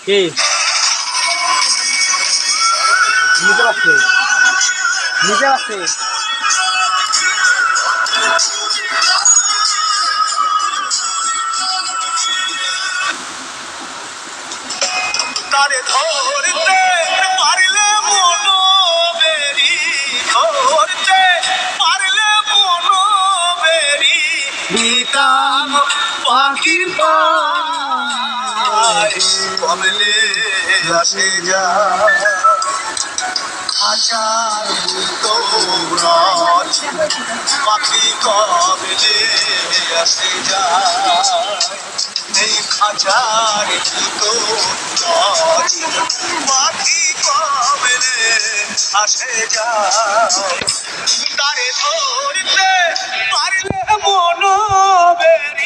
কি নিচে আসছে নিচে আসছে তারে ধরতে পারলে মনো বেরি ধরতে পারলে মনো বেরি দিতাম পাখির পায় কমলে আসে যা হাজার তোরাজ পাখি কমলে আসে যা এই খাঁচার পাখি কমলে আসে যায় তারে ধরতে পারলে মনো বেরি